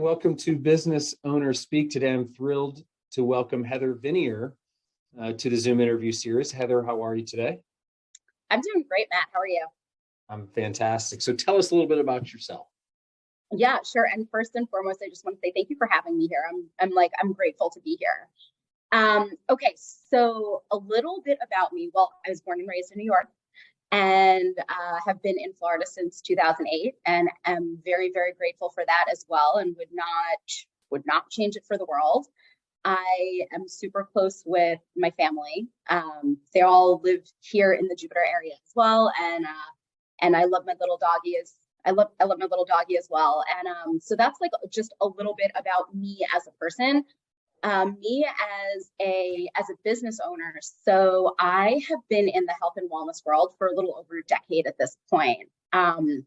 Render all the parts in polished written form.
welcome to Business Owners Speak. Today, I'm thrilled to welcome Heather Viniar to the Zoom interview series. Heather, how are you today? I'm doing great, Matt. How are you? I'm fantastic. So tell us a little bit about yourself. Yeah, sure. And first and foremost, I just want to say thank you for having me here. I'm grateful to be here. Okay, so a little bit about me. Well, I was born and raised in New York and have been in Florida since 2008, and am very, very grateful for that as well, and would not change it for the world. I am super close with my family. They all live here in the Jupiter area as well, and I love my little doggie I love my little doggie as well. And so that's like just a little bit about me as a person. Me as a business owner. So I have been in the health and wellness world for a little over a decade at this point. I'm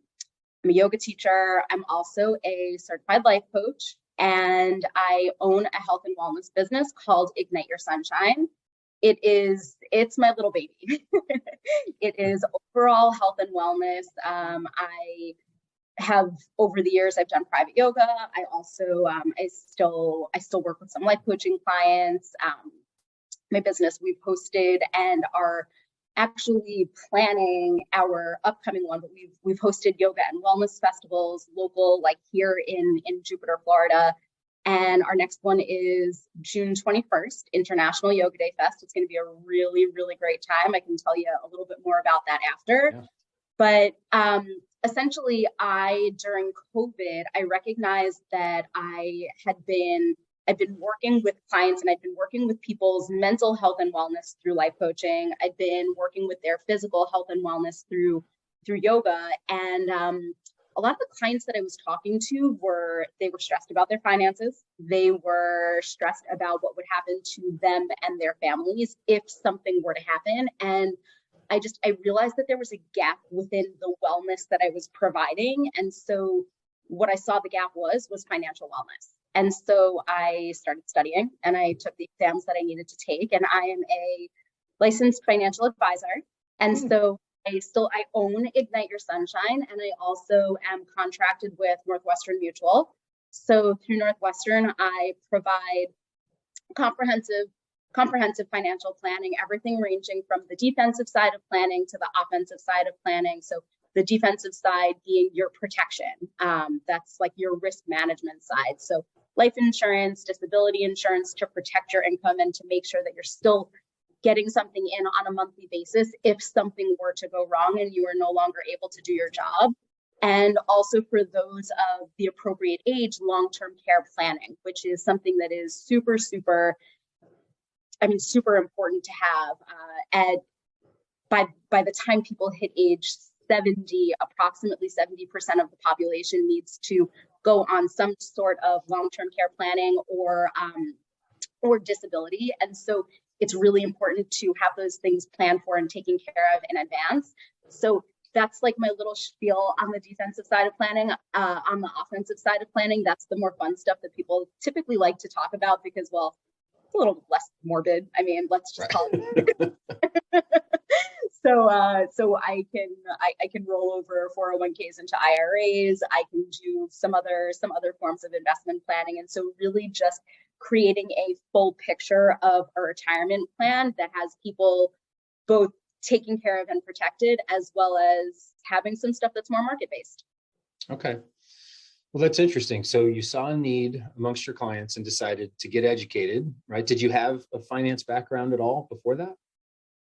a yoga teacher. I'm also a certified life coach, and I own a health and wellness business called Ignite Your Sunshine. It's my little baby. It is overall health and wellness. I have over the years, I've done private yoga. I also, I still work with some life coaching clients. My business, we've hosted and are actually planning our upcoming one, but we've hosted yoga and wellness festivals local, like here in Jupiter, Florida. And our next one is June 21st, International Yoga Day Fest. It's going to be a really, really great time. I can tell you a little bit more about that after. Yeah. But essentially, during COVID, I recognized that I've been working with clients, and I've been working with people's mental health and wellness through life coaching. I've been working with their physical health and wellness through yoga. And a lot of the clients that I was talking to were stressed about their finances. They were stressed about what would happen to them and their families if something were to happen. And I realized that there was a gap within the wellness that I was providing. And so what I saw the gap was financial wellness. And so I started studying, and I took the exams that I needed to take. And I am a licensed financial advisor. And so I own Ignite Your Sunshine, and I also am contracted with Northwestern Mutual. So through Northwestern, I provide comprehensive financial planning, everything ranging from the defensive side of planning to the offensive side of planning. So the defensive side being your protection. That's like your risk management side. So life insurance, disability insurance to protect your income and to make sure that you're still getting something in on a monthly basis if something were to go wrong and you are no longer able to do your job. And also for those of the appropriate age, long-term care planning, which is something that is super, super important to have. By the time people hit age 70, approximately 70% of the population needs to go on some sort of long-term care planning or disability. And so it's really important to have those things planned for and taken care of in advance. So that's like my little spiel on the defensive side of planning. On the offensive side of planning, that's the more fun stuff that people typically like to talk about because, well, a little less morbid. I mean, let's just call it. So I can roll over 401ks into IRAs. I can do some other forms of investment planning. And so really just creating a full picture of a retirement plan that has people both taken care of and protected, as well as having some stuff that's more market-based. Okay. Well, that's interesting. So you saw a need amongst your clients and decided to get educated, right? Did you have a finance background at all before that?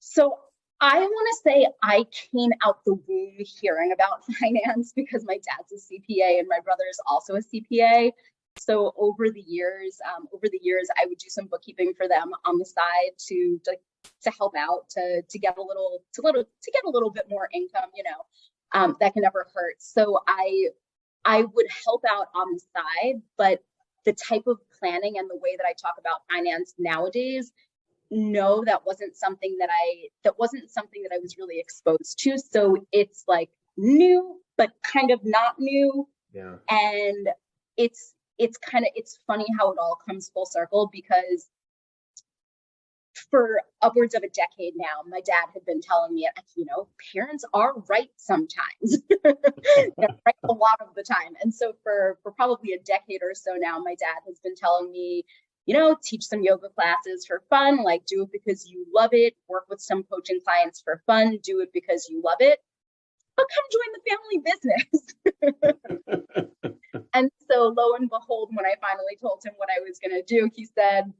So I want to say I came out the womb hearing about finance because my dad's a CPA and my brother is also a CPA. So over the years, I would do some bookkeeping for them on the side to help out, to get a little bit more income. That can never hurt. So I would help out on the side, but the type of planning and the way that I talk about finance nowadays, no, that wasn't something that I was really exposed to. So it's like new, but kind of not new. Yeah. And it's funny how it all comes full circle, because for upwards of a decade now, my dad had been telling me, parents are right sometimes. They're right a lot of the time. And so for probably a decade or so now, my dad has been telling me, teach some yoga classes for fun, like do it because you love it, work with some coaching clients for fun, do it because you love it. But come join the family business. And so lo and behold, when I finally told him what I was going to do, he said,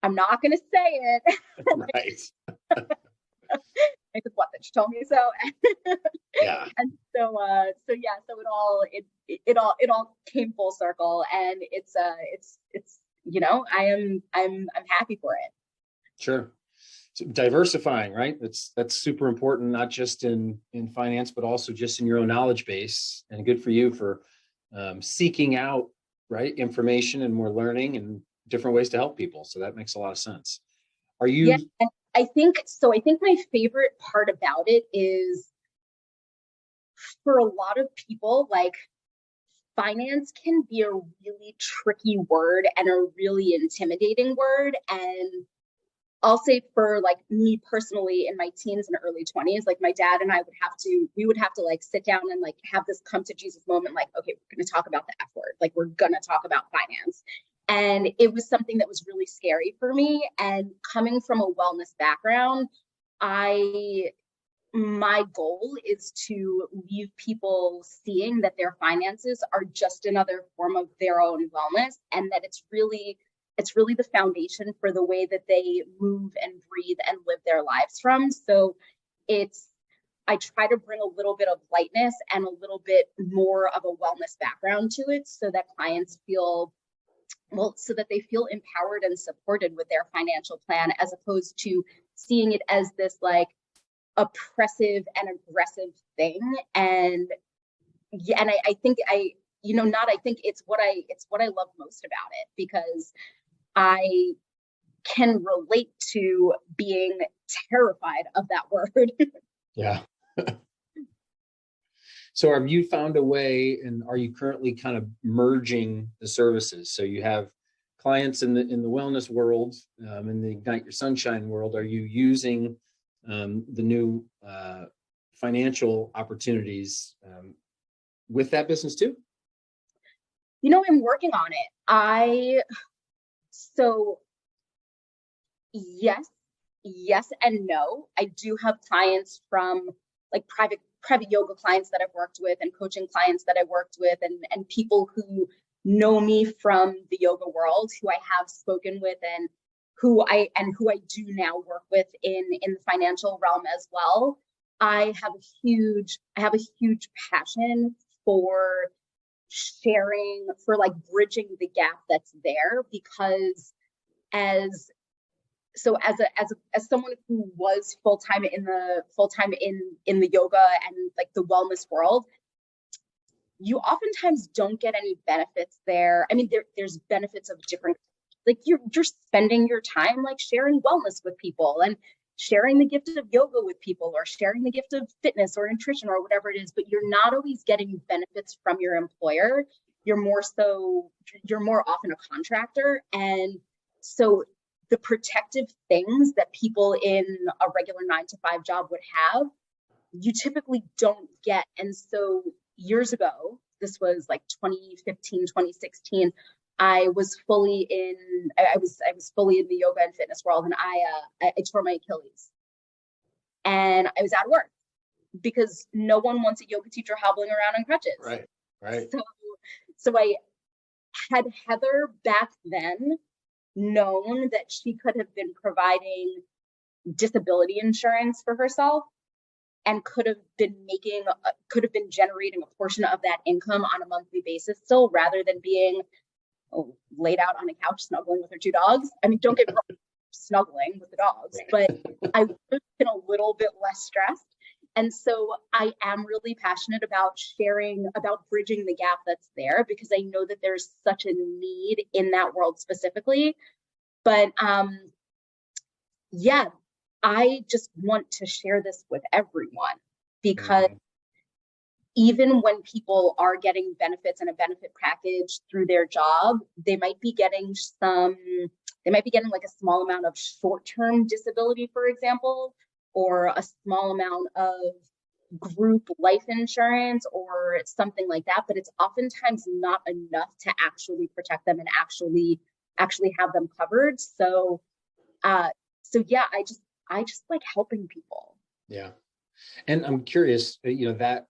I'm not going to say it. Right. I said, what, that you told me so? Yeah. And so it all came full circle, and it's I'm happy for it. Sure. So diversifying, right? That's super important, not just in finance, but also just in your own knowledge base. And good for you for seeking out, right, information and more learning and different ways to help people. So that makes a lot of sense. Are you? Yeah, and I think my favorite part about it is, for a lot of people, like, finance can be a really tricky word and a really intimidating word. And I'll say, for like me personally, in my teens and early 20s, like, my dad and I would have to like sit down and like have this come to Jesus moment, like, okay, we're going to talk about the F word, like, we're going to talk about finance. And it was something that was really scary for me. And coming from a wellness background, my goal is to leave people seeing that their finances are just another form of their own wellness, and that it's really the foundation for the way that they move and breathe and live their lives from. So I try to bring a little bit of lightness and a little bit more of a wellness background to it, so that clients feel empowered and supported with their financial plan, as opposed to seeing it as this like oppressive and aggressive thing. And yeah, and I think it's what I love most about it, because I can relate to being terrified of that word. Yeah. So have you found a way, and are you currently kind of merging the services? So you have clients in the wellness world, in the Ignite Your Sunshine world. Are you using the new financial opportunities with that business too? I'm working on it. So yes and no. I do have clients from like private yoga clients that I've worked with, and coaching clients that I worked with, and people who know me from the yoga world, who I have spoken with, and who I do now work with in the financial realm as well. I have a huge passion for sharing, for like bridging the gap that's there, because as someone who was full-time in the yoga and like the wellness world, you oftentimes don't get any benefits there. I mean, there's benefits of different, like, you're spending your time like sharing wellness with people, and sharing the gift of yoga with people, or sharing the gift of fitness or nutrition or whatever it is, but you're not always getting benefits from your employer. You're more often a contractor. And so the protective things that people in a regular 9-to-5 job would have, you typically don't get. And so years ago, this was like 2015, 2016, I was fully in the yoga and fitness world, and I tore my Achilles, and I was out of work because no one wants a yoga teacher hobbling around on crutches. Right. So I had Heather back then known that she could have been providing disability insurance for herself, and could have been generating a portion of that income on a monthly basis still, rather than being laid out on a couch snuggling with her 2 dogs. I mean, don't get me wrong, snuggling with the dogs, but I would have been a little bit less stressed. And so I am really passionate about bridging the gap that's there, because I know that there's such a need in that world specifically. But yeah, I just want to share this with everyone, because even when people are getting benefits and a benefit package through their job, they might be getting some they might be getting like a small amount of short-term disability, for example, or a small amount of group life insurance or something like that, but it's oftentimes not enough to actually protect them and actually have them covered. So yeah, I just like helping people. Yeah. And I'm curious, that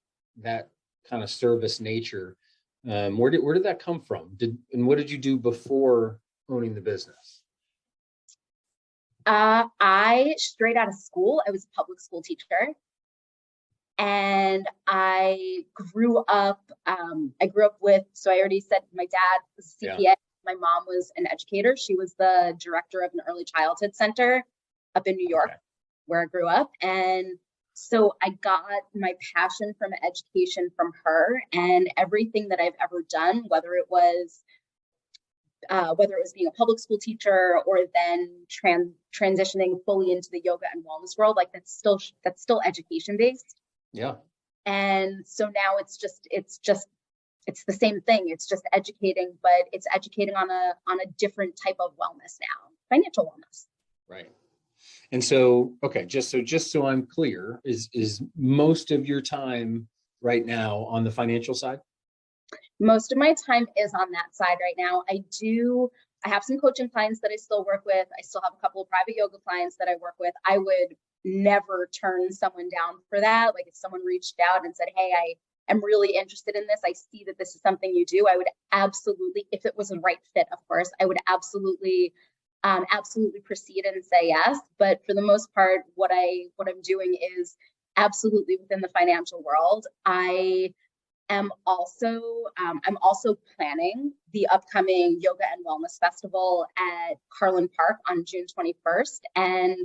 kind of service nature, where did that come from? And what did you do before owning the business? I straight out of school, I was a public school teacher. And I grew up with, so I already said my dad was a CPA. Yeah. My mom was an educator. She was the director of an early childhood center up in New York, where I grew up. And so I got my passion from education from her, and everything that I've ever done, whether it was being a public school teacher or then transitioning fully into the yoga and wellness world, like that's still education based. Yeah. And so now it's the same thing. It's just educating, but it's educating on a different type of wellness now, financial wellness. Right. And so, okay, just so I'm clear, is most of your time right now on the financial side? Most of my time is on that side right now. I have some coaching clients that I still work with. I still have a couple of private yoga clients that I work with. I would never turn someone down for that. Like if someone reached out and said, hey, I am really interested in this, I see that this is something you do, I would absolutely, if it was a right fit, of course, I would absolutely proceed and say yes. But for the most part, what I'm doing is absolutely within the financial world. I'm also planning the upcoming Yoga and Wellness Festival at Carlin Park on June 21st. And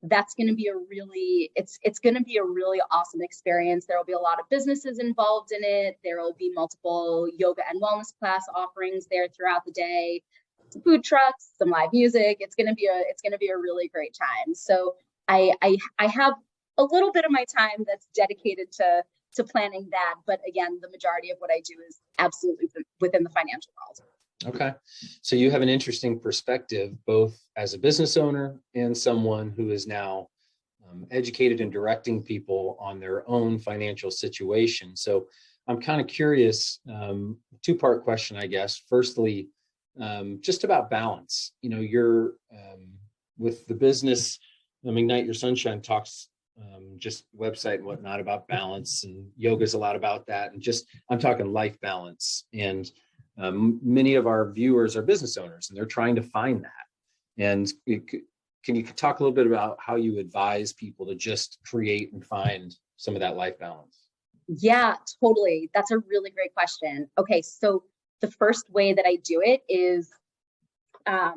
that's going to be it's going to be a really awesome experience. There will be a lot of businesses involved in it. There will be multiple yoga and wellness class offerings there throughout the day, some food trucks, some live music. It's going to be a really great time. So I have a little bit of my time that's dedicated to planning that. But again, the majority of what I do is absolutely within the financial world. Okay. So you have an interesting perspective, both as a business owner and someone who is now educated and directing people on their own financial situation. So I'm kind of curious, two-part question, I guess. Firstly, just about balance. You're with the business, Ignite Your Sunshine talks just website and whatnot about balance, and yoga is a lot about that. And I'm talking life balance. And many of our viewers are business owners and they're trying to find that. And can you talk a little bit about how you advise people to just create and find some of that life balance? Yeah, totally. That's a really great question. Okay. So the first way that I do it is, I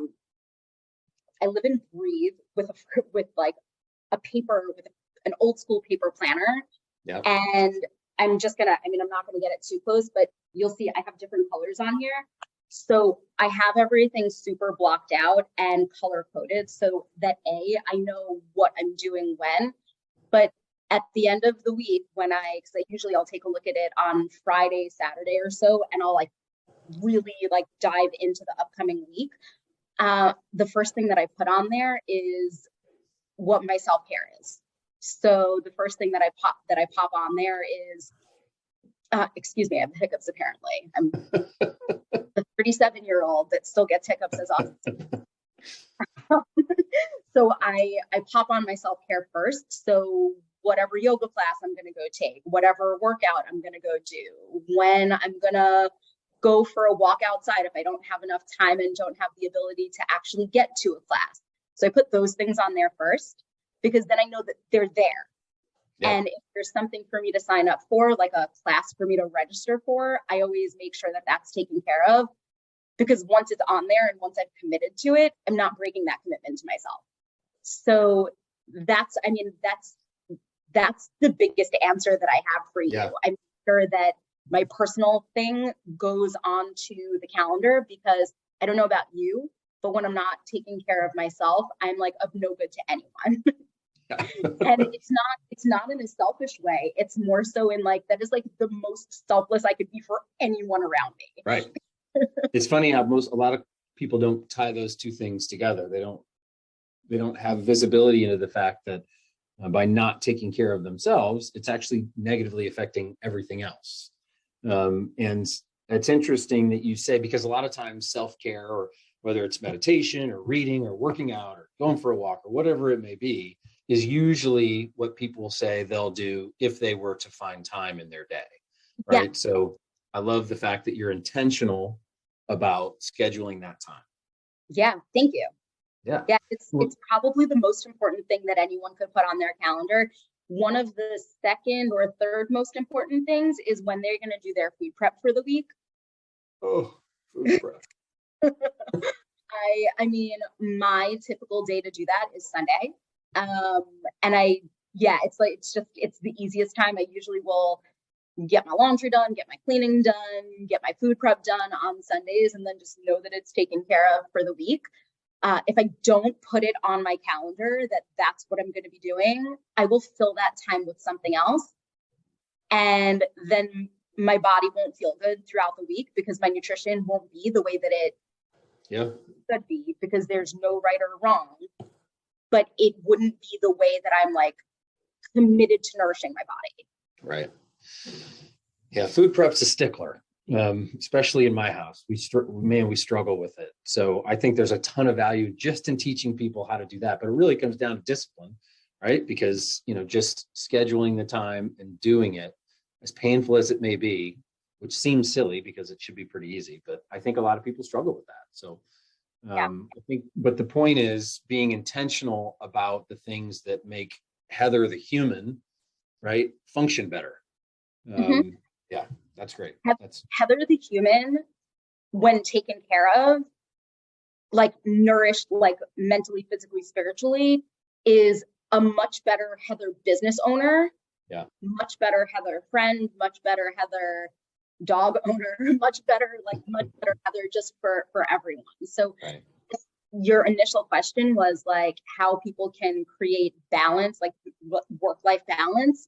live and breathe with a paper, with an old school paper planner. Yep. And I'm not going to get it too close, but you'll see I have different colors on here. So I have everything super blocked out and color coded so that I know what I'm doing when. But at the end of the week, because I'll take a look at it on Friday, Saturday or so, and I'll really dive into the upcoming week. The first thing that I put on there is what my self-care is. So the first thing that I pop on there is, excuse me, I have hiccups apparently. I'm a 37-year-old that still gets hiccups as often. So I pop on my self-care first. So whatever yoga class I'm going to go take, whatever workout I'm going to go do, when I'm going to go for a walk outside if I don't have enough time and don't have the ability to actually get to a class. So I put those things on there first, because then I know that they're there. Yep. And if there's something for me to sign up for, like a class for me to register for, I always make sure that that's taken care of, because once it's on there and once I've committed to it, I'm not breaking that commitment to myself. So that's the biggest answer that I have for you. Yeah. I'm sure that my personal thing goes on to the calendar, because I don't know about you, but when I'm not taking care of myself, I'm of no good to anyone. And it's not in a selfish way. It's more so in that is the most selfless I could be for anyone around me. Right. It's funny how a lot of people don't tie those two things together. They don't have visibility into the fact that by not taking care of themselves, it's actually negatively affecting everything else. And it's interesting that you say, because a lot of times self-care, or whether it's meditation or reading or working out or going for a walk or whatever it may be, is usually what people say they'll do if they were to find time in their day, right? Yeah. So I love the fact that you're intentional about scheduling that time. Yeah. Thank you. Yeah. Yeah. It's probably the most important thing that anyone could put on their calendar. One of the second or third most important things is when they're going to do their food prep for the week. Oh, food prep. I mean, my typical day to do that is Sunday. And it's the easiest time. I usually will get my laundry done, get my cleaning done, get my food prep done on Sundays, and then just know that it's taken care of for the week. If I don't put it on my calendar that that's what I'm going to be doing, I will fill that time with something else. And then my body won't feel good throughout the week because my nutrition won't be the way that it should be, because there's no right or wrong, but it wouldn't be the way that I'm like committed to nourishing my body. Right. Yeah. Food prep's a stickler, especially in my house. We struggle with it. So I think there's a ton of value just in teaching people how to do that, but it really comes down to discipline, right? Because, just scheduling the time and doing it, as painful as it may be, which seems silly because it should be pretty easy, but I think a lot of people struggle with that. So I think, but the point is being intentional about the things that make Heather the human, right, function better. Yeah, that's great. Heather the human, when taken care of, like nourished, like mentally, physically, spiritually, is a much better Heather business owner. Yeah. Much better Heather friend, much better Heather dog owner, much better Heather just for everyone. So your initial question was like how people can create balance, like work-life balance.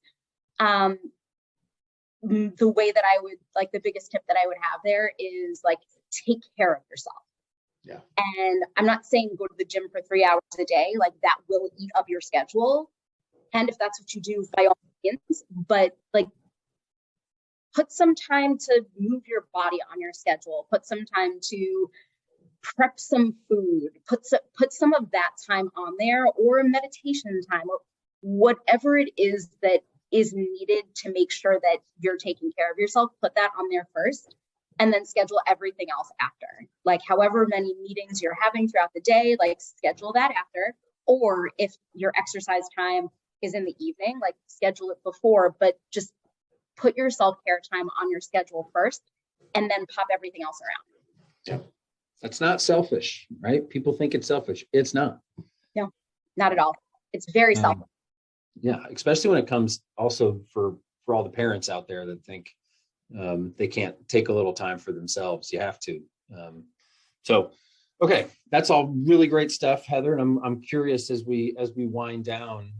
The way that I would, like, the biggest tip that I would have there is like, take care of yourself. Yeah. And I'm not saying go to the gym for 3 hours a day, like that will eat up your schedule. And if that's what you do, by all means, but like put some time to move your body on your schedule, put some time to prep some food, put some of that time on there, or meditation time, or whatever it is that is needed to make sure that you're taking care of yourself. Put that on there first, and then schedule everything else after. Like however many meetings you're having throughout the day, like schedule that after. Or if your exercise time is in the evening, like schedule it before, but just put your self-care time on your schedule first, and then pop everything else around. Yeah. That's not selfish, right? People think it's selfish. It's not. No, not at all. It's very selfish. Yeah, especially when it comes also for all the parents out there that think they can't take a little time for themselves. You have to. So, okay, that's all really great stuff, Heather. And I'm curious as we wind down,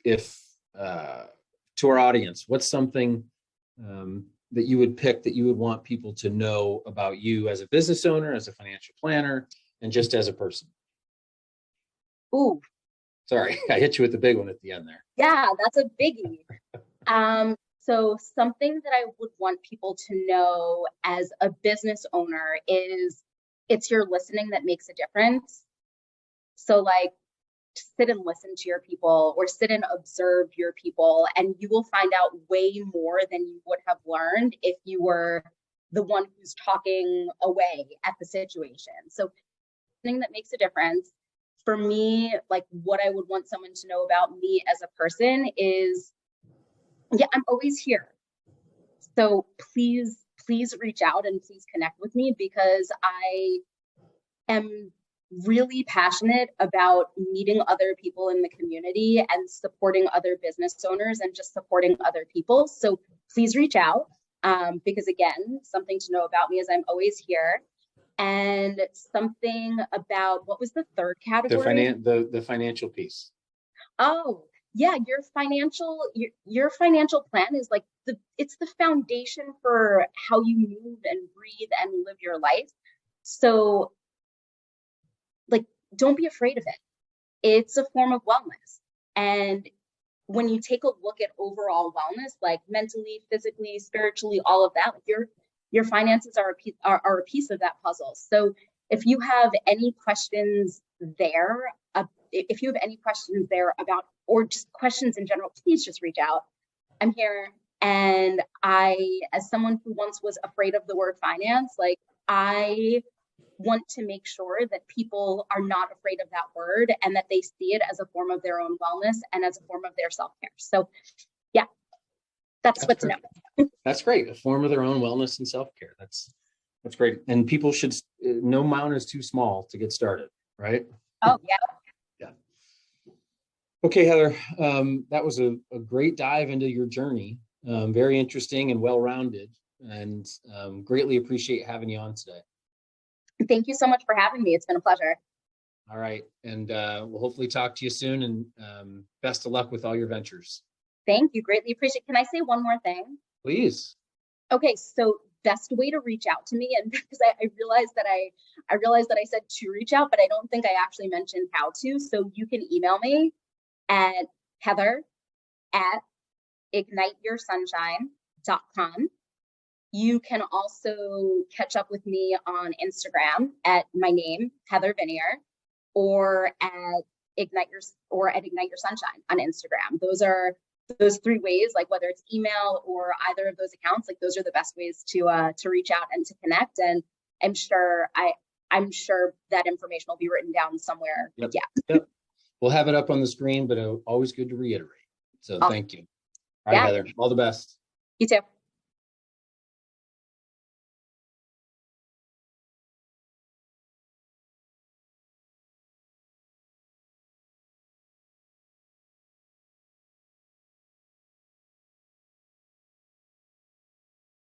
if to our audience, what's something that you would pick that you would want people to know about you as a business owner, as a financial planner, and just as a person? Ooh. Sorry, I hit you with the big one at the end there. Yeah, that's a biggie. So something that I would want people to know as a business owner is it's your listening that makes a difference. So like, sit and listen to your people, or sit and observe your people, and you will find out way more than you would have learned if you were the one who's talking away at the situation. So something that makes a difference. For me, like what I would want someone to know about me as a person is, I'm always here. So please reach out and please connect with me, because I am really passionate about meeting other people in the community and supporting other business owners and just supporting other people. So please reach out, because again, something to know about me is I'm always here. And something about, what was the third category? The financial piece. Oh, yeah, your financial plan is like it's the foundation for how you move and breathe and live your life. So like, don't be afraid of it. It's a form of wellness. And when you take a look at overall wellness, like mentally, physically, spiritually, all of that, like your finances are a piece of that puzzle. So if you have any questions there, if you have any questions there about, or just questions in general, please just reach out. I'm here. And I, as someone who once was afraid of the word finance, like I want to make sure that people are not afraid of that word and that they see it as a form of their own wellness and as a form of their self-care. So yeah, that's what to know. That's great. A form of their own wellness and self-care. That's great. And people should, no amount is too small to get started, right? Oh yeah. Yeah. Okay, Heather, that was a great dive into your journey. Very interesting and well-rounded, and greatly appreciate having you on today. Thank you so much for having me. It's been a pleasure. All right. And we'll hopefully talk to you soon, and best of luck with all your ventures. Thank you. Greatly appreciate it. Can I say one more thing? Please. Okay. So best way to reach out to me, and because I realized that I said to reach out, but I don't think I actually mentioned how to. So you can email me at heather@igniteyoursunshine.com. You can also catch up with me on Instagram at my name, Heather Viniar, or at Ignite Your Sunshine on Instagram. Those three ways, like whether it's email or either of those accounts, like those are the best ways to reach out and to connect. And I'm sure that information will be written down somewhere. Yep. Yeah. Yep. We'll have it up on the screen, but always good to reiterate. So Thank you. All right, Heather, all the best. You too.